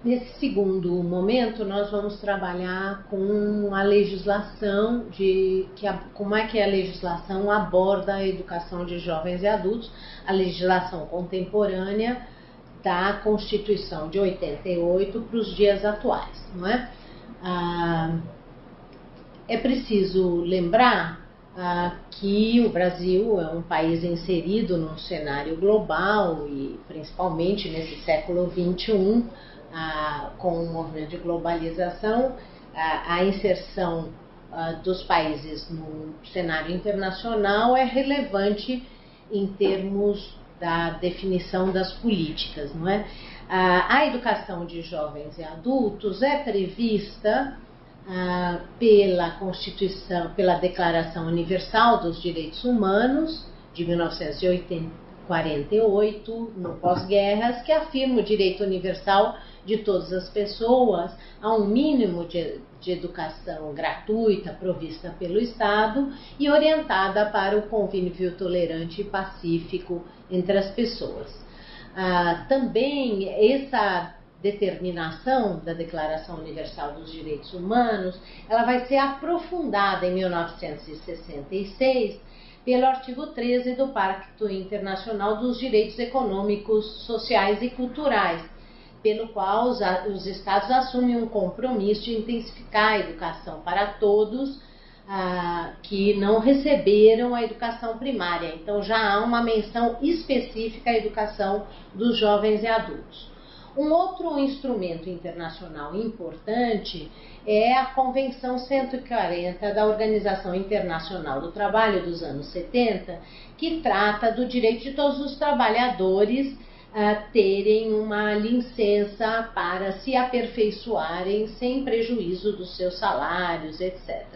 Nesse segundo momento, nós vamos trabalhar com a legislação como é que a legislação aborda a educação de jovens e adultos, a legislação contemporânea da Constituição de 88 para os dias atuais, não é? É preciso lembrar que o Brasil é um país inserido num cenário global e principalmente nesse século XXI, com o movimento de globalização, a inserção dos países no cenário internacional é relevante em termos da definição das políticas, não é? A educação de jovens e adultos é prevista pela Constituição, pela Declaração Universal dos Direitos Humanos de 1948, no pós-guerras, que afirma o direito universal de todas as pessoas a um mínimo de educação gratuita provista pelo Estado e orientada para o convívio tolerante e pacífico entre as pessoas. Também essa determinação da Declaração Universal dos Direitos Humanos, ela vai ser aprofundada em 1966 pelo artigo 13 do Pacto Internacional dos Direitos Econômicos, Sociais e Culturais, pelo qual os Estados assumem um compromisso de intensificar a educação para todos que não receberam a educação primária. Então já há uma menção específica à educação dos jovens e adultos. Um outro instrumento internacional importante é a Convenção 140 da Organização Internacional do Trabalho dos anos 70, que trata do direito de todos os trabalhadores terem uma licença para se aperfeiçoarem sem prejuízo dos seus salários, etc.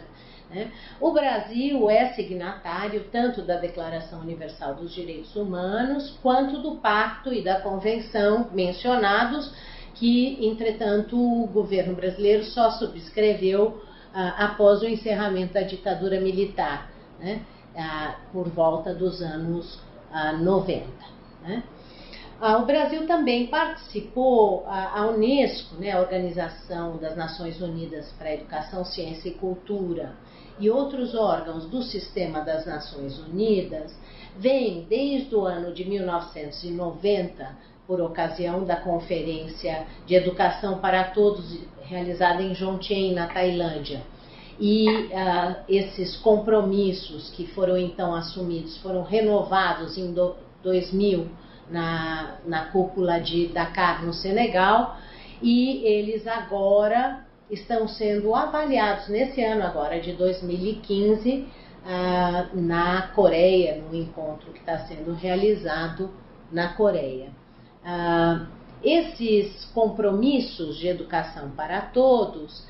O Brasil é signatário tanto da Declaração Universal dos Direitos Humanos quanto do Pacto e da Convenção mencionados, que, entretanto, o governo brasileiro só subscreveu após o encerramento da ditadura militar, por volta dos anos 90. O Brasil também participou, a Unesco, a Organização das Nações Unidas para a Educação, Ciência e Cultura, e outros órgãos do Sistema das Nações Unidas, vem desde o ano de 1990, por ocasião da Conferência de Educação para Todos, realizada em Jomtien, na Tailândia. E esses compromissos que foram então assumidos, foram renovados em 2000, na cúpula de Dakar, no Senegal, e eles agora estão sendo avaliados nesse ano agora de 2015 na Coreia, no encontro que está sendo realizado na Coreia. Esses compromissos de educação para todos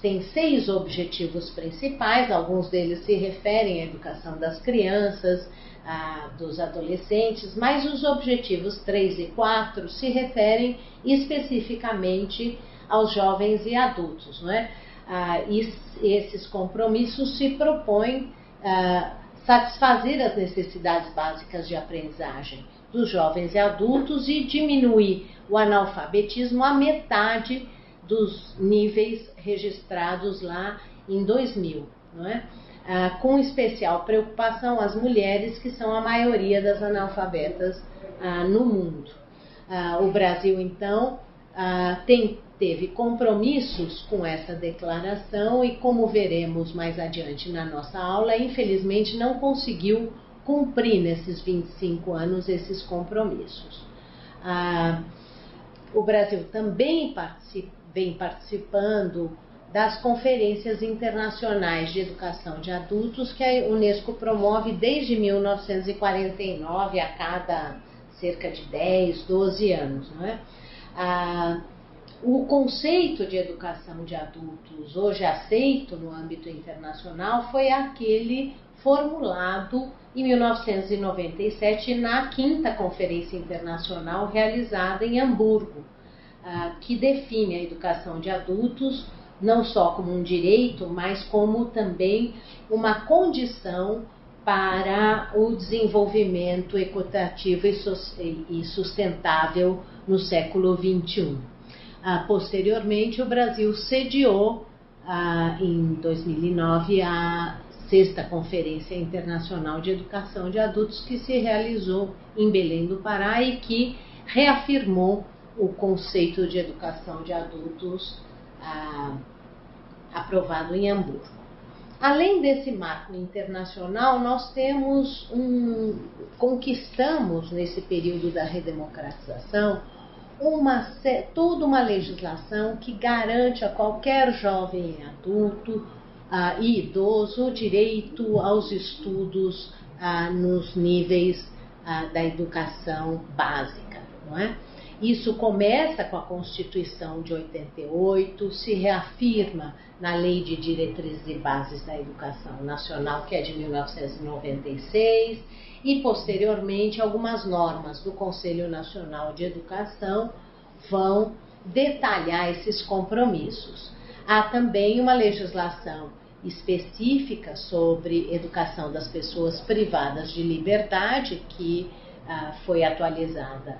têm 6 objetivos principais, alguns deles se referem à educação das crianças, dos adolescentes, mas os objetivos 3 e 4 se referem especificamente aos jovens e adultos, não é? E esses compromissos se propõem satisfazer as necessidades básicas de aprendizagem dos jovens e adultos e diminuir o analfabetismo à metade dos níveis registrados lá em 2000, não é? Com especial preocupação às mulheres, que são a maioria das analfabetas no mundo. O Brasil, então, teve compromissos com essa declaração e, como veremos mais adiante na nossa aula, infelizmente não conseguiu cumprir nesses 25 anos esses compromissos. O Brasil também vem participando das conferências internacionais de educação de adultos que a Unesco promove desde 1949, a cada cerca de 10, 12 anos, não é? O conceito de educação de adultos hoje aceito no âmbito internacional foi aquele formulado em 1997 na 5ª Conferência Internacional realizada em Hamburgo, que define a educação de adultos não só como um direito, mas como também uma condição para o desenvolvimento equitativo e sustentável no século XXI. Posteriormente, o Brasil sediou, em 2009, a 6ª Conferência Internacional de Educação de Adultos, que se realizou em Belém do Pará e que reafirmou o conceito de educação de adultos aprovado em Hamburgo. Além desse marco internacional, nós conquistamos nesse período da redemocratização toda uma legislação que garante a qualquer jovem e adulto e idoso o direito aos estudos nos níveis da educação básica, não é? Isso começa com a Constituição de 88, se reafirma na Lei de Diretrizes e Bases da Educação Nacional, que é de 1996, e posteriormente algumas normas do Conselho Nacional de Educação vão detalhar esses compromissos. Há também uma legislação específica sobre educação das pessoas privadas de liberdade, que foi atualizada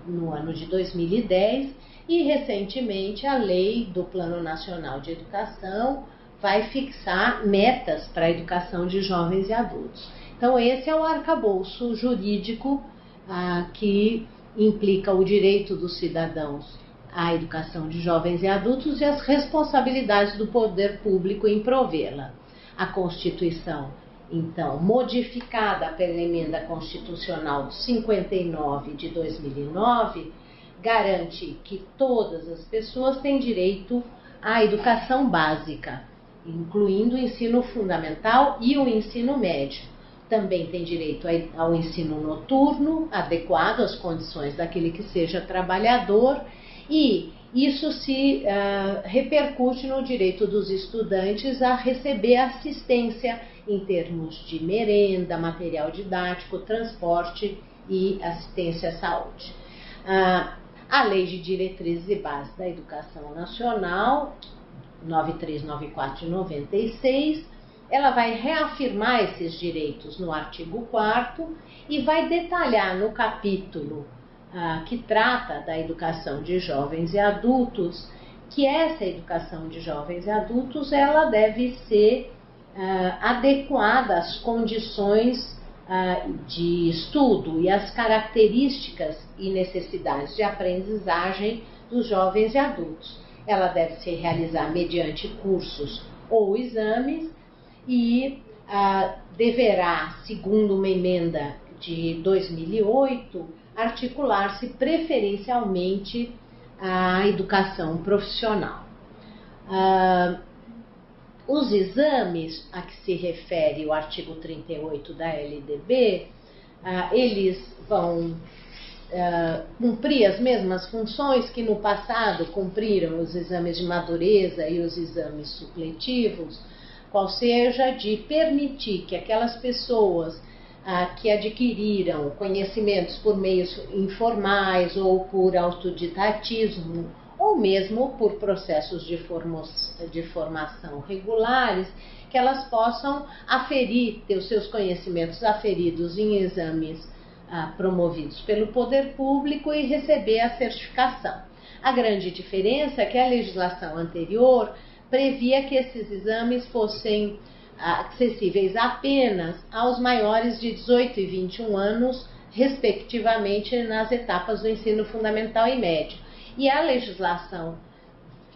no ano de 2010, e recentemente a Lei do Plano Nacional de Educação vai fixar metas para a educação de jovens e adultos. Então esse é o arcabouço jurídico que implica o direito dos cidadãos à educação de jovens e adultos e as responsabilidades do poder público em provê-la. A Constituição, então, modificada pela Emenda Constitucional 59 de 2009, garante que todas as pessoas têm direito à educação básica, incluindo o ensino fundamental e o ensino médio. Também tem direito ao ensino noturno, adequado às condições daquele que seja trabalhador, e isso se repercute no direito dos estudantes a receber assistência em termos de merenda, material didático, transporte e assistência à saúde. A Lei de Diretrizes e Bases da Educação Nacional, 9394 de 96, ela vai reafirmar esses direitos no artigo 4º e vai detalhar no capítulo que trata da educação de jovens e adultos, que essa educação de jovens e adultos ela deve ser adequada às condições de estudo e às características e necessidades de aprendizagem dos jovens e adultos. Ela deve se realizar mediante cursos ou exames e deverá, segundo uma emenda de 2008, articular-se preferencialmente à educação profissional. Os exames a que se refere o artigo 38 da LDB, eles vão cumprir as mesmas funções que no passado cumpriram os exames de madureza e os exames supletivos, qual seja de permitir que aquelas pessoas que adquiriram conhecimentos por meios informais ou por autodidatismo, ou mesmo por processos de formação regulares, que elas possam ter os seus conhecimentos aferidos em exames promovidos pelo poder público e receber a certificação. A grande diferença é que a legislação anterior previa que esses exames fossem acessíveis apenas aos maiores de 18 e 21 anos, respectivamente, nas etapas do ensino fundamental e médio. E a legislação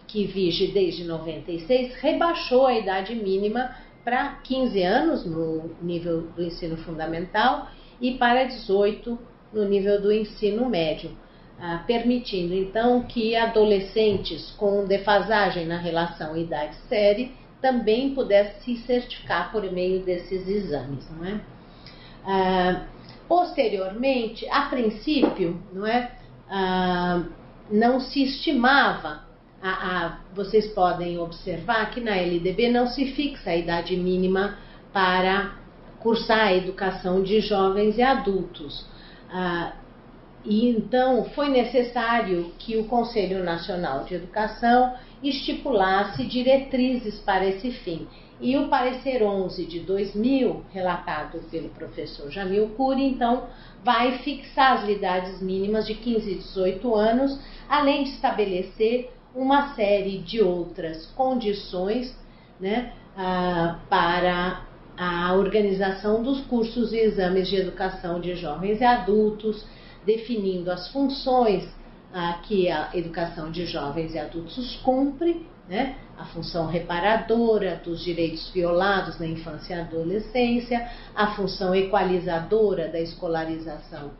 que vige desde 96 rebaixou a idade mínima para 15 anos no nível do ensino fundamental e para 18 no nível do ensino médio, permitindo então que adolescentes com defasagem na relação idade-série também pudessem se certificar por meio desses exames, não é? Posteriormente, a princípio, não é? Não se estimava, vocês podem observar que na LDB não se fixa a idade mínima para cursar a educação de jovens e adultos. E então foi necessário que o Conselho Nacional de Educação estipulasse diretrizes para esse fim. E o parecer 11 de 2000, relatado pelo professor Jamil Cury, então vai fixar as idades mínimas de 15 e 18 anos, além de estabelecer uma série de outras condições, né, para a organização dos cursos e exames de educação de jovens e adultos, definindo as funções que a educação de jovens e adultos cumpre, né? A função reparadora dos direitos violados na infância e adolescência, a função equalizadora da escolarização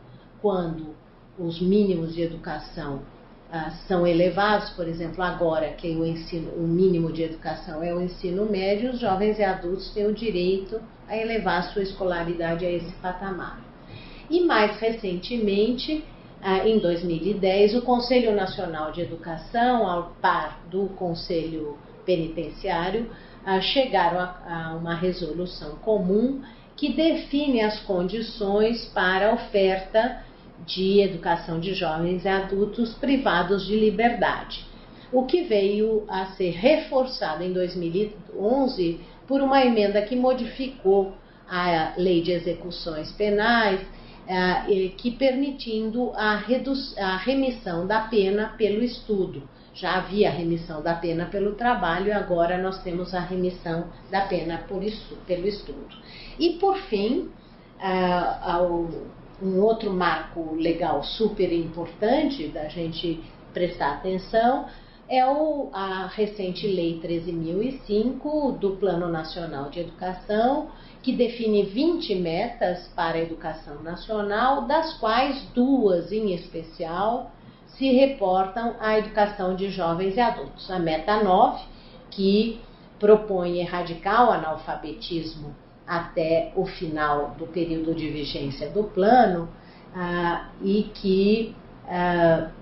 quando os mínimos de educação são elevados, por exemplo, agora que o mínimo de educação é o ensino médio, os jovens e adultos têm o direito a elevar sua escolaridade a esse patamar. E mais recentemente, em 2010, o Conselho Nacional de Educação, ao par do Conselho Penitenciário, chegaram a uma resolução comum que define as condições para a oferta de educação de jovens e adultos privados de liberdade, o que veio a ser reforçado em 2011 por uma emenda que modificou a Lei de Execuções Penais, que permitindo a remissão da pena pelo estudo. Já havia a remissão da pena pelo trabalho e agora nós temos a remissão da pena pelo estudo. E por fim, um outro marco legal super importante da gente prestar atenção é a recente Lei 13.005 do Plano Nacional de Educação, que define 20 metas para a educação nacional, das quais 2 em especial se reportam à educação de jovens e adultos. A meta 9, que propõe erradicar o analfabetismo até o final do período de vigência do plano, e que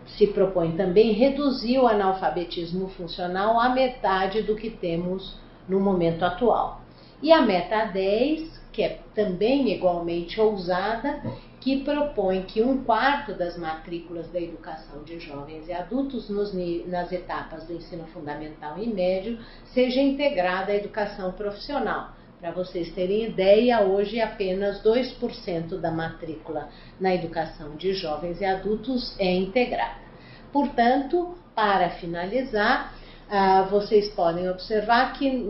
se propõe também reduzir o analfabetismo funcional à metade do que temos no momento atual. E a meta 10, que é também igualmente ousada, que propõe que 1/4 das matrículas da educação de jovens e adultos nas etapas do ensino fundamental e médio seja integrada à educação profissional. Para vocês terem ideia, hoje apenas 2% da matrícula na educação de jovens e adultos é integrada. Portanto, para finalizar, vocês podem observar que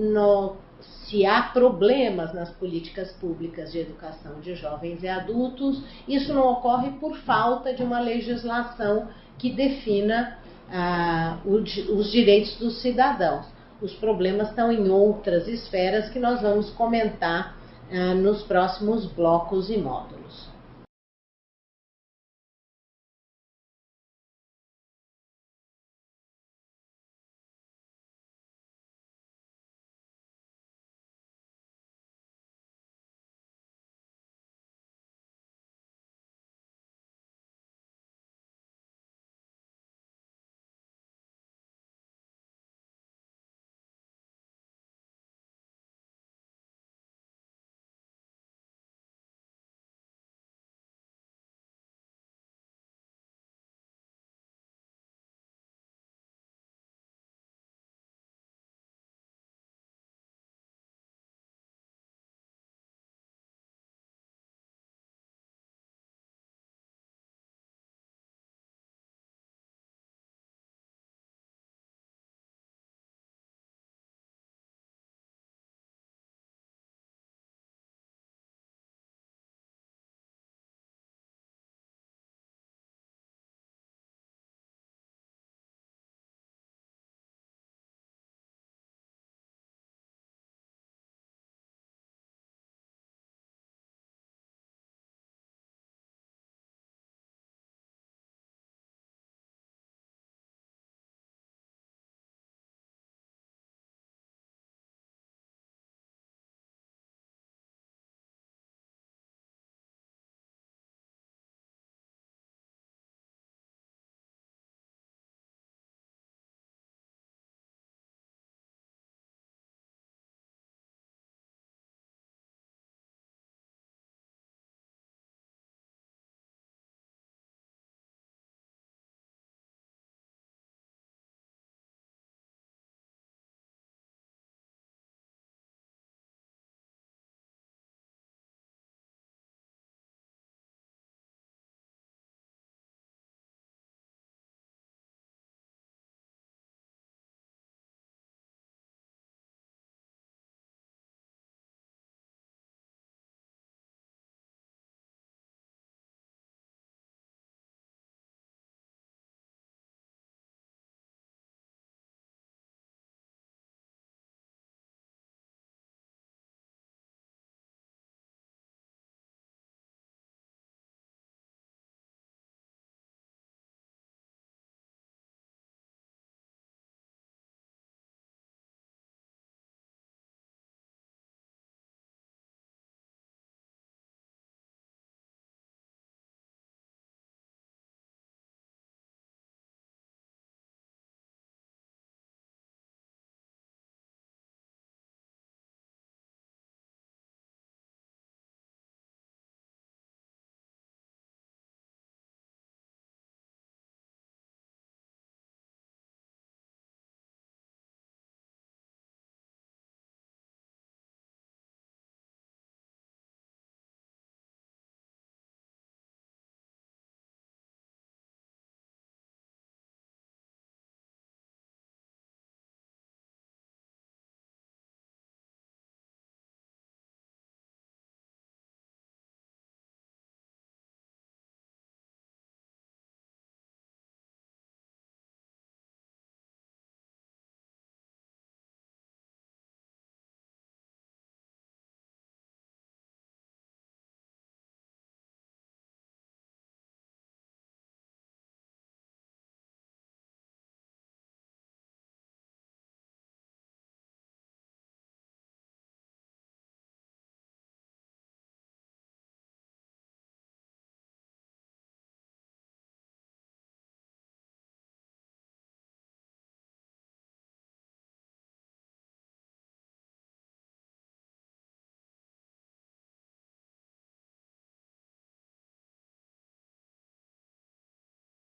se há problemas nas políticas públicas de educação de jovens e adultos, isso não ocorre por falta de uma legislação que defina os direitos dos cidadãos. Os problemas estão em outras esferas que nós vamos comentar nos próximos blocos e módulos.